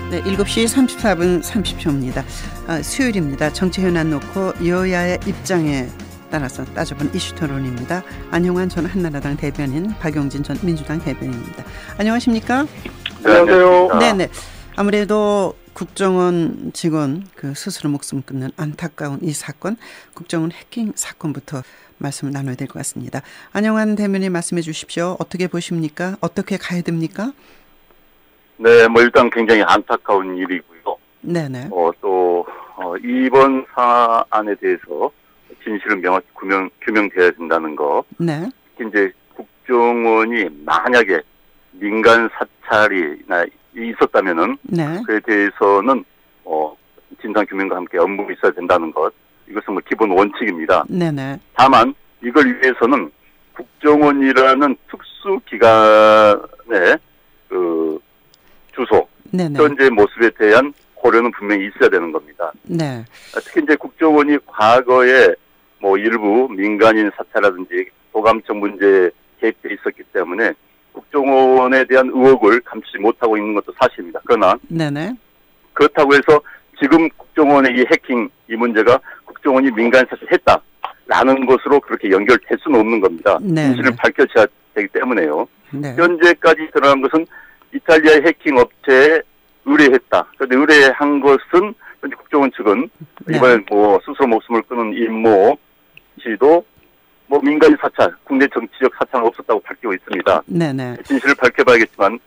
네, 7시 34분 30초입니다. 수요일입니다. 정치 현안 놓고 여야의 입장에 따라서 따져본 이슈 토론입니다. 안용환 전 한나라당 대변인, 박용진 전 민주당 대변인입니다. 안녕하십니까? 네, 안녕하세요. 네네. 아무래도 국정원 직원 스스로 목숨 끊는 안타까운 이 사건, 국정원 해킹 사건부터 말씀을 나눠야 될 것 같습니다. 안용환 대변인 말씀해 주십시오. 어떻게 보십니까? 어떻게 가야 됩니까? 네, 일단 굉장히 안타까운 일이고요. 네네. 이번 사안에 대해서 진실은 명확히 규명되어야 된다는 거. 네. 특히 이제 국정원이 만약에 민간 사찰이 있었다면은. 네. 그에 대해서는, 진상 규명과 함께 업무가 있어야 된다는 것. 이것은 기본 원칙입니다. 네네. 다만, 이걸 위해서는 국정원이라는 특수기관의 주소, 네네. 현재 모습에 대한 고려는 분명히 있어야 되는 겁니다. 네. 특히 이제 국정원이 과거에 일부 민간인 사찰이라든지 도감청 문제에 개입돼 있었기 때문에 국정원에 대한 의혹을 감추지 못하고 있는 것도 사실입니다. 그러나 네네. 그렇다고 해서 지금 국정원의 이 해킹 이 문제가 국정원이 민간 사찰했다라는 것으로 그렇게 연결될 수는 없는 겁니다. 진실을 밝혀져야 되기 때문에요. 네. 현재까지 드러난 것은 이탈리아의 해킹 업체에 의뢰했다. 그런데 의뢰한 것은 현재 국정원 측은 이번에 스스로 목숨을 끊은 임모 씨도 민간인 사찰, 국내 정치적 사찰은 없었다고 밝히고 있습니다. 네네. 진실을 밝혀봐야겠지만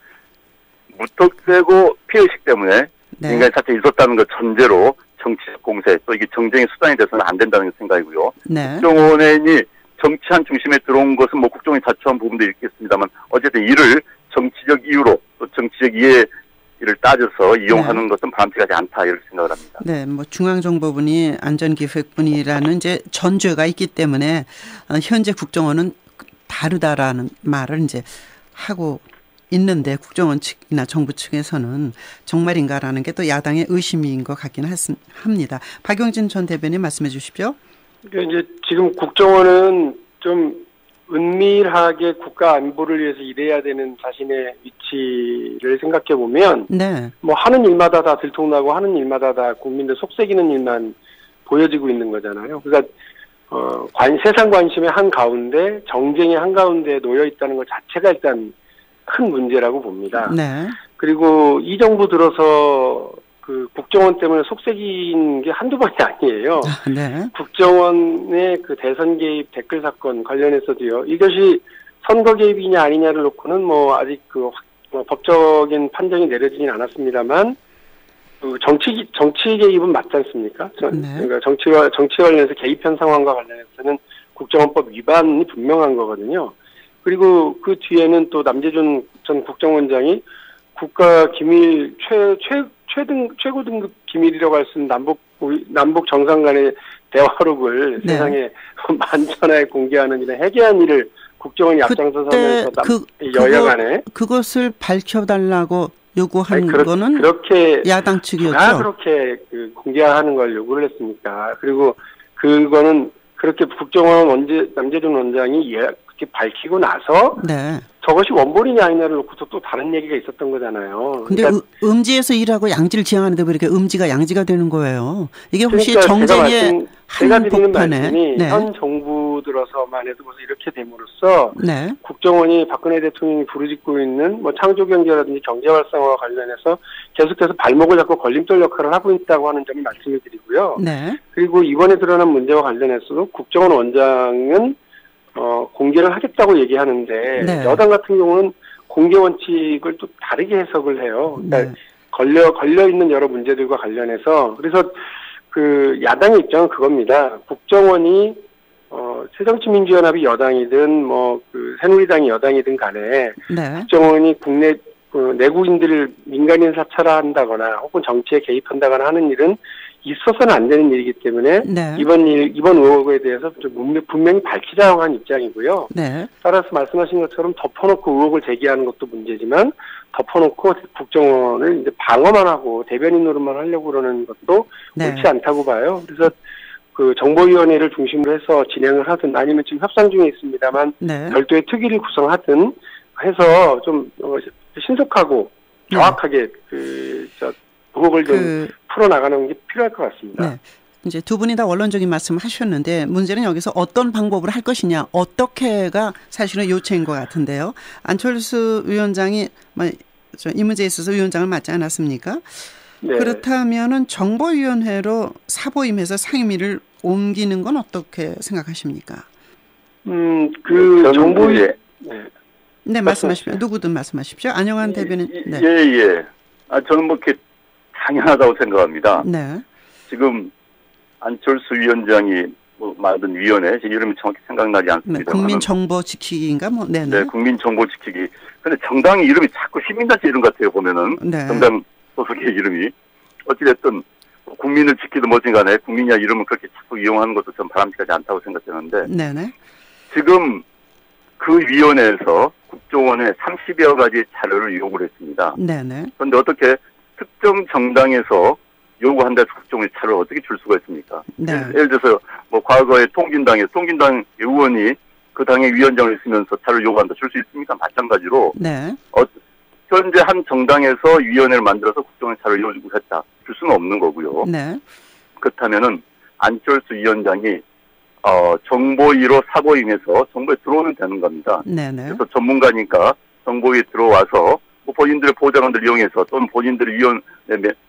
무턱대고 피해의식 때문에 민간인 사찰이 있었다는 것 전제로 정치적 공세 또 이게 정쟁의 수단이 돼서는 안 된다는 생각이고요. 네. 국정원이 정치한 중심에 들어온 것은 국정원이 자초한 부분도 있겠습니다만 어쨌든 이를 정치적 이유로 또 정치적 이해를 따져서 이용하는 것은 바람직하지 않다 이렇게 생각을 합니다. 네, 중앙정보분이 안전기획분이라는 이제 전죄가 있기 때문에 현재 국정원은 다르다라는 말을 이제 하고 있는데 국정원 측이나 정부 측에서는 정말인가라는 게 또 야당의 의심인 것 같긴 합니다. 박용진 전 대변인 말씀해 주십시오. 그러니까 이제 지금 국정원은 좀 은밀하게 국가 안보를 위해서 일해야 되는 자신의 위치를 생각해 보면, 네. 하는 일마다 다 들통나고 하는 일마다 다 국민들 속삭이는 일만 보여지고 있는 거잖아요. 그러니까 세상 관심의 한 가운데 정쟁의 한 가운데 놓여 있다는 것 자체가 일단 큰 문제라고 봅니다. 네. 그리고 이 정부 들어서 국정원 때문에 속삭인 게 한두 번이 아니에요. 네. 국정원의 대선 개입 댓글 사건 관련해서도요. 이것이 선거 개입이냐 아니냐를 놓고는 아직 법적인 판정이 내려지진 않았습니다만 정치 개입은 맞지 않습니까? 네. 그러니까 정치 관련해서 개입한 상황과 관련해서는 국정원법 위반이 분명한 거거든요. 그리고 그 뒤에는 또 남재준 전 국정원장이 국가 기밀 최고 등급 기밀이라고 할 수 있는 남북 정상 간의 대화록을 세상에 만천하에 공개하는 이런 해괴한 일을 국정원이 앞장서서 여야 간에 그것을 밝혀달라고 요구한 거는 그렇게 야당 측이었죠. 누가 그렇게 공개하는 걸 요구를 했습니까? 그리고 그거는 그렇게 국정원 남재준 원장이 그렇게 밝히고 나서 저것이 원본이냐 아니냐를 놓고서 또 다른 얘기가 있었던 거잖아요. 근데 그러니까 음지에서 일하고 양지를 지향하는데 왜 이렇게 음지가 양지가 되는 거예요? 이게 혹시 그러니까 정쟁의 제가 드리는 말씀이 네. 현 정부 들어서만 해도 벌써 이렇게 됨으로써 네. 국정원이 박근혜 대통령이 부르짖고 있는 창조경제라든지 경제활성화와 관련해서 계속해서 발목을 잡고 걸림돌 역할을 하고 있다고 하는 점을 말씀을 드리고요. 네. 그리고 이번에 드러난 문제와 관련해서도 국정원 원장은 공개를 하겠다고 얘기하는데 여당 같은 경우는 공개 원칙을 또 다르게 해석을 해요. 그러니까 걸려 있는 여러 문제들과 관련해서 그래서 야당의 입장은 그겁니다. 국정원이 새정치민주연합이 여당이든 새누리당이 여당이든 간에 국정원이 국내 내국인들을 민간인 사찰한다거나 혹은 정치에 개입한다거나 하는 일은 있어서는 안 되는 일이기 때문에 이번 의혹에 대해서 좀 분명히 밝히자고 한 입장이고요. 따라서 말씀하신 것처럼 덮어놓고 의혹을 제기하는 것도 문제지만 덮어놓고 국정원을 이제 방어만 하고 대변인 노릇만 하려고 그러는 것도 옳지 않다고 봐요. 그래서 정보위원회를 중심으로 해서 진행을 하든 아니면 지금 협상 중에 있습니다만 별도의 특위를 구성하든 해서 좀 신속하고 정확하게 의혹을 좀 풀어나가는 게 필요할 것 같습니다. 네. 이제 두 분이 다 원론적인 말씀을 하셨는데 문제는 여기서 어떤 방법으로 할 것이냐, 어떻게가 사실은 요체인 것 같은데요. 안철수 위원장이 이 문제에 있어서 위원장을 맡지 않았습니까? 네. 그렇다면은 정보위원회로 사보임해서 상임위를 옮기는 건 어떻게 생각하십니까? 정보위 네, 말씀하십시오. 누구든 말씀하십시오. 안영환 대변인. 네. 예. 저는 그렇게 당연하다고 생각합니다. 네. 지금 안철수 위원장이 만든 위원회, 제 이름이 정확히 생각나지 않습니다. 네, 국민정보지키기인가 네네. 네, 국민정보지키기. 근데 정당의 이름이 자꾸 시민단체 이름 같아요, 보면은. 네. 정당 소속의 이름이. 어찌됐든, 국민을 지키든 뭐든 간에 국민이야 이름을 그렇게 자꾸 이용하는 것도 전 바람직하지 않다고 생각하는데. 네네. 지금 그 위원회에서 국정원에 30여 가지 자료를 요구를 했습니다. 네네. 그런데 어떻게 특정 정당에서 요구한다 해서 국정원에 자료를 어떻게 줄 수가 있습니까? 네. 예를 들어서 과거에 통진당 의원이 그 당의 위원장을 있으면서 자료를 요구한다 줄 수 있습니까? 마찬가지로 네. 현재 한 정당에서 위원회를 만들어서 국정원에 자료를 요구했다 줄 수는 없는 거고요. 네. 그렇다면은 안철수 위원장이 정보위로 사보임해서 정보에 들어오면 되는 겁니다. 네네. 그래서 전문가니까 정보위에 들어와서 본인들의 보좌관들 이용해서 또는 본인들의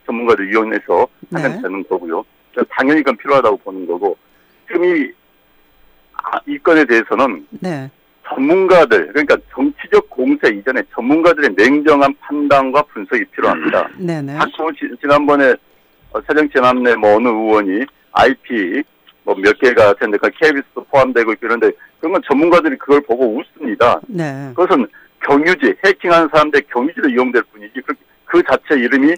전문가들 이용해서 하면 되는 거고요. 당연히 그건 필요하다고 보는 거고, 지금 이 건에 대해서는 전문가들, 그러니까 정치적 공세 이전에 전문가들의 냉정한 판단과 분석이 필요합니다. 네네. 자꾸 지난번에 새정치남내 어느 의원이 IP 몇 개가 텐데 KBS도 포함되고 있고 이런데 그런 건 전문가들이 그걸 보고 웃습니다. 네. 그것은 경유지, 해킹하는 사람들의 경유지로 이용될 뿐이지 그 자체 이름이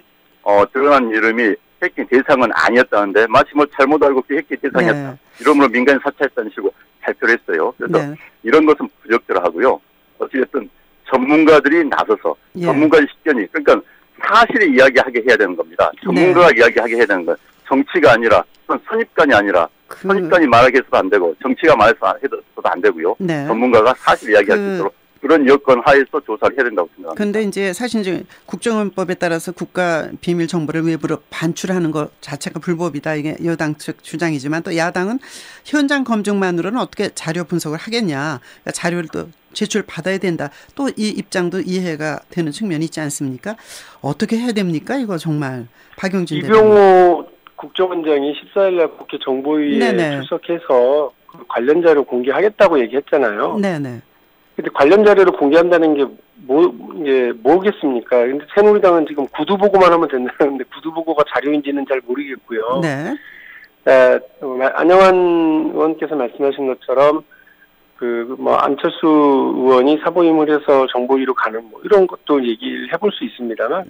드러난 이름이 해킹 대상은 아니었다는데 마치 잘못 알고 해킹 대상이었다. 네. 이러므로 민간인 사찰했다는 식으로 발표를 했어요. 그래서 이런 것은 부적절하고요. 어찌됐든 전문가들이 나서서 전문가의 식견이 그러니까 사실을 이야기하게 해야 되는 겁니다. 전문가가 이야기하게 해야 되는 거예요. 정치가 아니라 선입관이 아니라 선입관이 말하게 해서도 안 되고 정치가 말해서도 안 되고요. 전문가가 사실 이야기할 수 있도록 그런 여건 하에서 조사를 해야 된다고 생각합니다. 그런데 이제 사실 이제 국정원법에 따라서 국가 비밀 정보를 외부로 반출하는 것 자체가 불법이다. 이게 여당 측 주장이지만 또 야당은 현장 검증만으로는 어떻게 자료 분석을 하겠냐. 그러니까 자료를 또 제출 받아야 된다. 또 이 입장도 이해가 되는 측면이 있지 않습니까? 어떻게 해야 됩니까? 이거 정말 박용진 이병호 국정원장이 14일날 국회 정보위에 출석해서 관련 자료 공개하겠다고 얘기했잖아요. 네네. 근데 관련 자료를 공개한다는 게 뭐겠습니까? 근데 새누리당은 지금 구두 보고만 하면 된다는데 구두 보고가 자료인지는 잘 모르겠고요. 네. 안영환 의원께서 말씀하신 것처럼 안철수 의원이 사보임을 해서 정보위로 가는 이런 것도 얘기를 해볼 수 있습니다만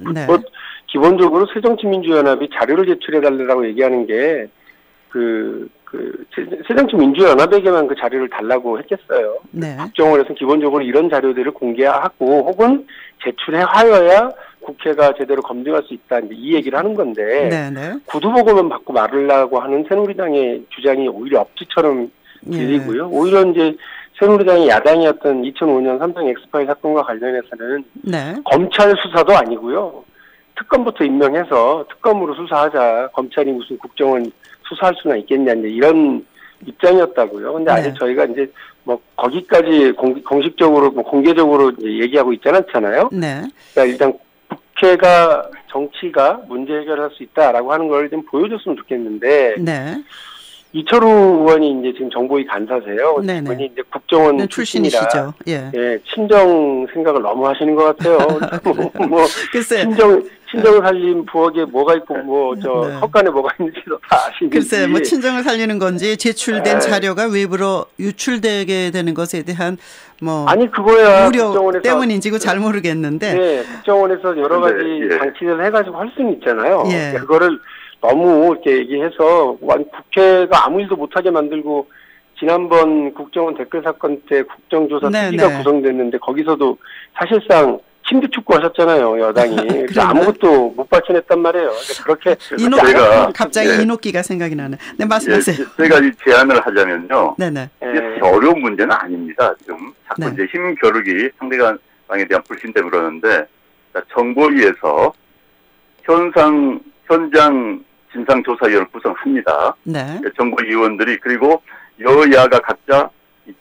기본적으로 새정치민주연합이 자료를 제출해달라고 얘기하는 게 새정치민주연합에게만 그 자료를 달라고 했겠어요. 국정원에서 기본적으로 이런 자료들을 공개하고 혹은 제출하여야 국회가 제대로 검증할 수 있다. 이 얘기를 하는 건데 구두보고만 받고 말으려고 하는 새누리당의 주장이 오히려 억지처럼 들리고요. 오히려 이제 새누리당이 야당이었던 2005년 삼성 엑스파일 사건과 관련해서는 검찰 수사도 아니고요. 특검부터 임명해서 특검으로 수사하자. 검찰이 무슨 국정원 수사할 수나 있겠냐, 이제 이런 입장이었다고요. 근데 아직 저희가 이제 거기까지 공식적으로, 공개적으로 이제 얘기하고 있지는 않잖아요. 그러니까 일단 국회가, 정치가 문제 해결할 수 있다라고 하는 걸 좀 보여줬으면 좋겠는데. 이철우 의원이 이제 지금 정보위 간사세요. 이분이 이제 국정원 출신이시죠. 친정 생각을 너무 하시는 것 같아요. 글쎄. 친정을 살린 부엌에 뭐가 있고 헛간에 뭐가 있는지도 다 아시는지. 글쎄, 친정을 살리는 건지 제출된 자료가 외부로 유출되게 되는 것에 대한 아니 그거야 우려 때문인지 잘 모르겠는데. 국정원에서 여러 가지 장치를 해가지고 할 수는 있잖아요. 그거를 너무 이렇게 얘기해서 국회가 아무 일도 못하게 만들고 지난번 국정원 댓글 사건 때 국정조사 특위가 구성됐는데 거기서도 사실상 침대 축구 하셨잖아요, 여당이. 아무것도 못 발전했단 말이에요. 그렇게 갑자기 이노끼가 생각이 나네. 네, 말씀하세요. 제가 이 제안을 하자면요. 이게 어려운 문제는 아닙니다. 지금 자꾸 이제 힘 겨루기 상대방에 대한 불신 때문에 그러는데 정보위에서 현상 현장 진상조사위원회를 구성합니다. 네. 정보위원들이 그리고 여야가 각자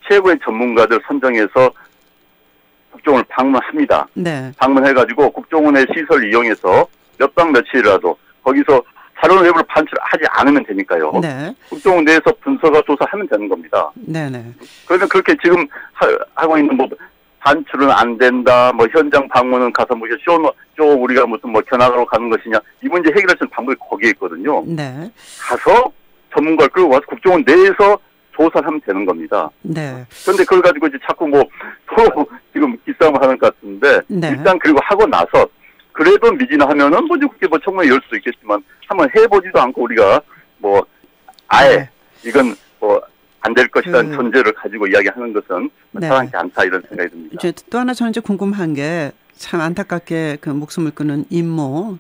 최고의 전문가들 선정해서 국정원을 방문합니다. 네. 방문해가지고 국정원의 시설 이용해서 몇 박 며칠이라도 거기서 자료 내부를 반출하지 않으면 되니까요. 네. 국정원 내에서 분석과 조사하면 되는 겁니다. 네네. 그러면 그렇게 지금 하고 있는 뭐 반출은 안 된다, 뭐 현장 방문은 가서 뭐 쇼 우리가 무슨 뭐 견학하러 가는 것이냐 이 문제 해결할 수 있는 방법이 거기에 있거든요. 네. 가서 전문가를 끌고 와서 국정원 내에서 조사를 하면 되는 겁니다. 네. 그런데 그걸 가지고 이제 자꾸 뭐 서로 지금 기싸움을 하는 것 같은데 네. 일단 그리고 하고 나서 그래도 미진하면은 뭐 그게 뭐 청문회 열 수도 있겠지만 한번 해보지도 않고 우리가 뭐 아예 네. 이건 뭐 안 될 것이라는 전제를 가지고 이야기하는 것은 네. 타당하지 않다 이런 생각이 듭니다. 이제 또 하나 저는 이제 궁금한 게 참 안타깝게 그 목숨을 끊은 임모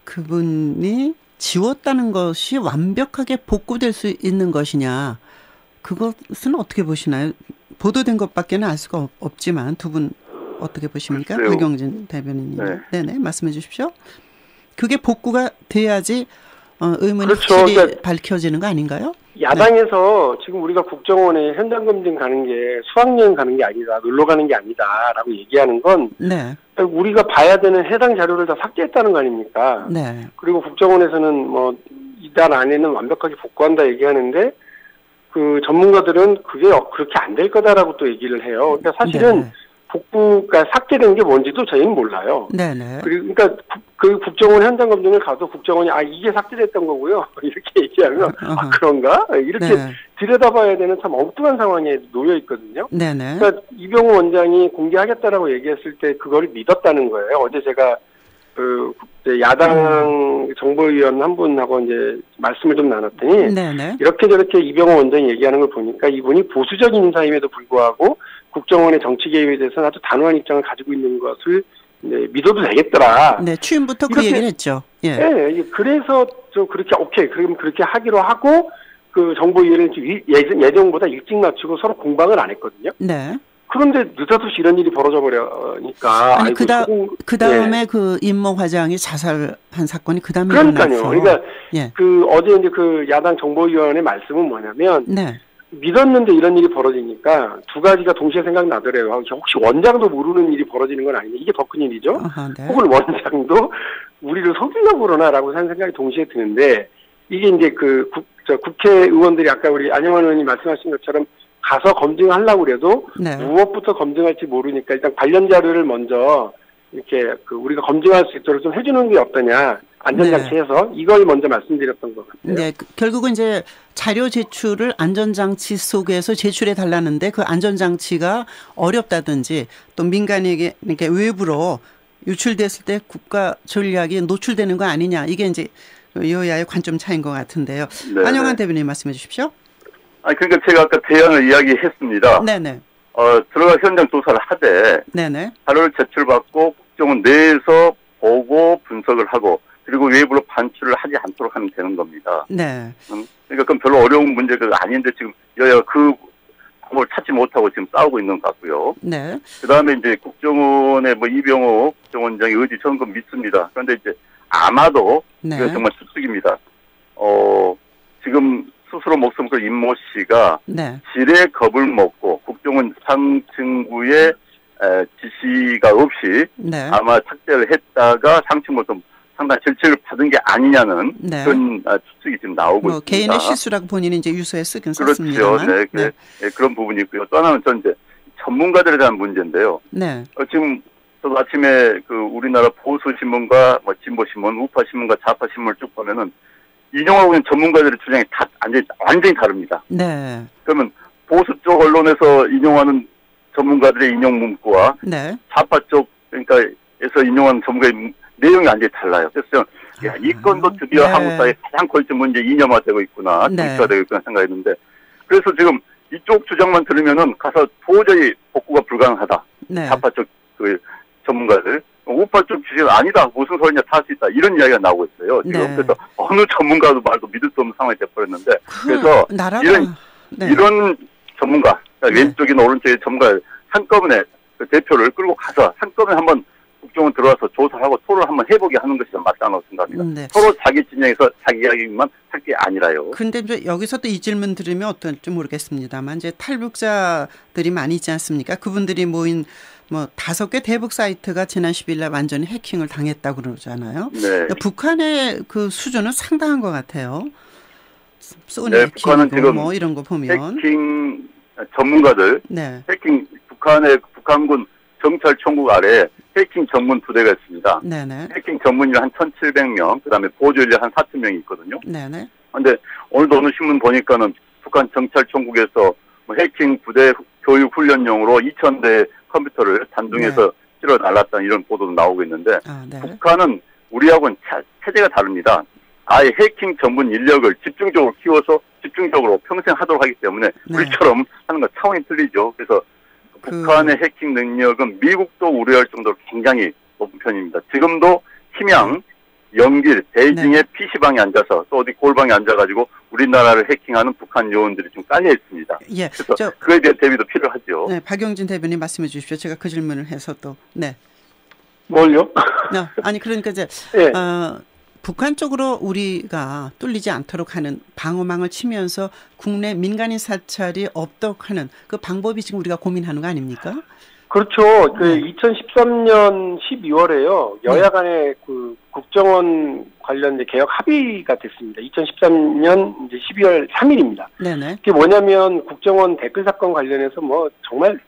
그분이 지웠다는 것이 완벽하게 복구될 수 있는 것이냐 그것은 어떻게 보시나요? 보도된 것밖에는 알 수가 없지만 두 분 어떻게 보십니까? 글쎄요. 박용진 대변인님. 네. 네네 말씀해 주십시오. 그게 복구가 돼야지 의문이 그렇죠. 확실히 그러니까 밝혀지는 거 아닌가요? 야당에서 지금 우리가 국정원에 현장 검증 가는 게 수학여행 가는 게 아니다, 놀러 가는 게 아니다라고 얘기하는 건 네. 우리가 봐야 되는 해당 자료를 다 삭제했다는 거 아닙니까? 네. 그리고 국정원에서는 뭐 이달 안에는 완벽하게 복구한다 얘기하는데 그 전문가들은 그게 그렇게 안 될 거다라고 또 얘기를 해요. 그러니까 사실은 네. 복구가 삭제된 게 뭔지도 저희는 몰라요. 네네. 그리고 그러니까 그 국정원 현장 검증을 가도 국정원이 이게 삭제됐던 거고요 이렇게 얘기하면 그런가 이렇게 네. 들여다봐야 되는 참 엉뚱한 상황에 놓여 있거든요. 네네. 그러니까 이병호 원장이 공개하겠다라고 얘기했을 때 그거를 믿었다는 거예요. 어제 제가 그 야당 정보위원 한 분하고 이제 말씀을 좀 나눴더니 네네. 이렇게 저렇게 이병호 원장이 얘기하는 걸 보니까 이분이 보수적인 인사임에도 불구하고 국정원의 정치 개입에 대해서는 아주 단호한 입장을 가지고 있는 것을 믿어도 되겠더라. 네, 취임부터 그 얘기를 했죠. 예. 네, 그래서 좀 그렇게 오케이, 그럼 그렇게 하기로 하고 그 정보위원회는 예정보다 일찍 맞추고 서로 공방을 안 했거든요. 네. 그런데 느닷없이 이런 일이 벌어져 버려니까. 아니 그 다음에 그 임모 과장이 자살한 사건이 그 다음에 그러니까요. 일어났어. 그러니까 예. 그 어제 이제 그 야당 정보위원회 말씀은 뭐냐면. 네. 믿었는데 이런 일이 벌어지니까 두 가지가 동시에 생각나더래요. 혹시 원장도 모르는 일이 벌어지는 건 아니냐. 이게 더 큰 일이죠. 네. 혹은 원장도 우리를 속이려고 그러나라고 하는 생각이 동시에 드는데 이게 이제 그 국회의원들이 아까 우리 안영환 의원이 말씀하신 것처럼 가서 검증하려고 그래도 네. 무엇부터 검증할지 모르니까 일단 관련 자료를 먼저 이렇게 그 우리가 검증할 수 있도록 좀 해주는 게 어떠냐. 안전장치에서 이걸 먼저 말씀드렸던 것 같아요. 네, 결국은 이제 자료 제출을 안전장치 속에서 제출해 달라는데 그 안전장치가 어렵다든지 또 민간에게 이렇게 외부로 유출됐을 때 국가 전략이 노출되는 거 아니냐 이게 이제 여야의 관점 차이인 것 같은데요. 네네. 안영환 대변인 말씀해 주십시오. 그러니까 제가 아까 대안을 이야기했습니다. 네네. 들어가 현장 조사를 하되 네네. 자료를 제출받고 국정원 내에서 보고 분석을 하고 그리고 외부로 반출을 하지 않도록 하면 되는 겁니다. 네. 그러니까 그건 별로 어려운 문제가 아닌데 지금 여야 그 방법을 찾지 못하고 지금 싸우고 있는 것 같고요. 네. 그다음에 이제 국정원의 뭐 이병호 국정원장의 의지 저는 그건 믿습니다. 그런데 이제 아마도 네. 이건 정말 추측입니다. 지금 스스로 목숨을 끊은 임모 씨가 네. 질의 겁을 먹고 국정원 상층부의 지시가 없이 네. 아마 삭제를 했다가 상층부에서 상당히 절차를 받은 게 아니냐는 네. 그런 추측이 지금 나오고 있습니다. 개인의 실수라고 본인이 이제 유서에 쓰긴 그렇죠. 썼습니다만. 네. 그런 부분이 있고요. 또 하나는 전 이제 전문가들에 대한 문제인데요. 네. 지금 저도 아침에 그 우리나라 보수 신문과 뭐 진보 신문, 우파 신문과 좌파 신문을 쭉 보면은 인용하고 있는 전문가들의 주장이 다 완전히 다릅니다. 네. 그러면 보수 쪽 언론에서 인용하는 전문가들의 인용 문구와 네. 좌파 쪽 그러니까에서 인용하는 전문가의 내용이 완전히 달라요. 그래서 이 건도 드디어 네. 한국 사회의 가장 골치 문제 이념화되고 있구나, 네. 정치화되고 있구나 생각했는데 그래서 지금 이쪽 주장만 들으면은 가서 도저히 복구가 불가능하다. 네. 좌파 쪽 그 전문가들, 우파 쪽 주장은 아니다. 무슨 소리냐 다 할 수 있다. 이런 이야기가 나오고 있어요. 지금 네. 그래서 어느 전문가도 말도 믿을 수 없는 상황이 돼버렸는데 그래서 이런 전문가, 그러니까 네. 왼쪽이나 오른쪽의 전문가 한꺼번에 그 대표를 끌고 가서 한꺼번에 한번 국정원 들어와서 조사하고 토론을 한번 해보게 하는 것이 마땅하다고 생각합니다. 네. 서로 자기 진영에서 자기 이야기만 할 게 아니라요. 그런데 이제 여기서 또 이 질문 들으면 어떨지 모르겠습니다만 이제 탈북자들이 많이 있지 않습니까? 그분들이 모인 뭐 5개 대북 사이트가 지난 10일 날 완전히 해킹을 당했다고 그러잖아요. 네. 그러니까 북한의 그 수준은 상당한 것 같아요. 소니 네, 북한은 지금 뭐 이런 거 보면 해킹 전문가들, 네. 해킹 북한군 정찰총국 아래 해킹 전문 부대가 있습니다. 네네. 해킹 전문인 한 1,700명, 그다음에 보조 인력 한 4,000명이 있거든요. 네네. 그런데 오늘도 어느 신문 보니까는 북한 정찰총국에서 뭐 해킹 부대 교육 훈련용으로 2,000대 컴퓨터를 단둥에서 네. 실어 날랐다는 이런 보도도 나오고 있는데 네. 북한은 우리하고는 체제가 다릅니다. 아예 해킹 전문 인력을 집중적으로 키워서 집중적으로 평생 하도록 하기 때문에 네. 우리처럼 하는 건 차원이 틀리죠. 그래서 북한의 해킹 능력은 미국도 우려할 정도로 굉장히 높은 편입니다. 지금도 심양, 영길, 베이징의 네. PC방에 앉아서 또 어디 골방에 앉아가지고 우리나라를 해킹하는 북한 요원들이 좀 깔려 있습니다. 예. 그래서 그에 대한 대비도 필요하죠. 네, 박용진 대변인 말씀해 주십시오. 제가 그 질문을 해서 또 네. 뭘요? 아니 그러니까 이제 네. 북한 쪽으로 우리가 뚫리지 않도록 하는 방어망을 치면서 국내 민간인 사찰이 없도록 하는 그 방법이 지금 우리가 고민하는 거 아닙니까? 그렇죠. 그 2013년 12월에요. 여야 간의 그 국정원 관련 개혁 합의가 됐습니다. 2013년 이제 12월 3일입니다. 네네. 그게 뭐냐면 국정원 댓글 사건 관련해서 뭐 정말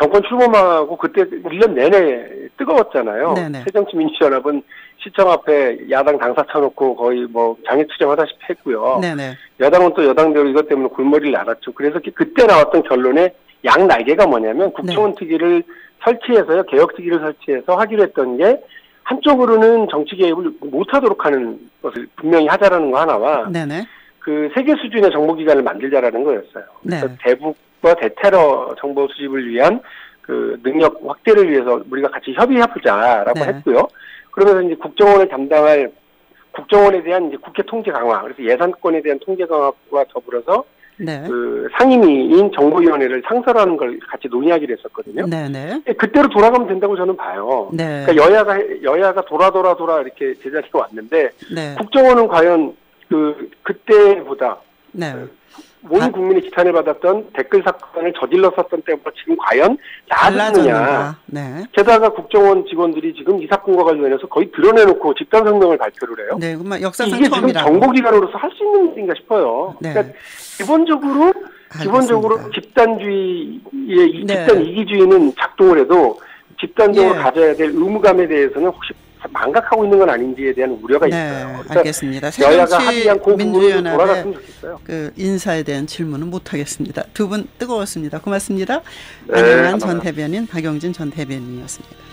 정권 출범하고 그때 1년 내내 뜨거웠잖아요. 새정치민주연합은 시청 앞에 야당 당사 쳐놓고 거의 뭐 장애투쟁하다시피 했고요. 네네. 여당은 또 여당대로 이것 때문에 골머리를 앓았죠. 그래서 그때 나왔던 결론의 양날개가 뭐냐면 국정원 특위를 설치해서요. 개혁특위를 설치해서 하기로 했던 게 한쪽으로는 정치 개입을 못하도록 하는 것을 분명히 하자라는 거 하나와 네네. 그 세계 수준의 정보기관을 만들자라는 거였어요. 그래서 대북과 대테러 정보 수집을 위한 그 능력 확대를 위해서 우리가 같이 협의해보자라고 했고요. 그러면서 이제 국정원을 담당할 국정원에 대한 이제 국회 통제 강화, 그래서 예산권에 대한 통제 강화와 더불어서 그 상임위인 정보위원회를 상설하는 걸 같이 논의하기로 했었거든요. 네네. 그때로 돌아가면 된다고 저는 봐요. 네. 그러니까 여야가 돌아 이렇게 제자리에 왔는데 국정원은 과연 그때보다 모든 국민이 지탄을 받았던 댓글 사건을 저질렀었던 때보다 지금 과연 나아졌느냐. 게다가 국정원 직원들이 지금 이 사건과 관련해서 거의 드러내놓고 집단성명을 발표를 해요. 네, 역사상 이게 처음이라고. 지금 정보기관으로서 할 수 있는 일인가 싶어요. 그러니까 기본적으로 집단주의의 집단 이기주의는 작동을 해도 집단적으로 가져야 될 의무감에 대해서는 혹시 망각하고 있는 건 아닌지에 대한 우려가 있어요. 알겠습니다. 여야가 합의한 그 부분으로 돌아갔으면 좋겠어요. 그 인사에 대한 질문은 못하겠습니다. 두 분 뜨거웠습니다. 고맙습니다. 안영환 전 대변인, 박용진 전 대변인이었습니다.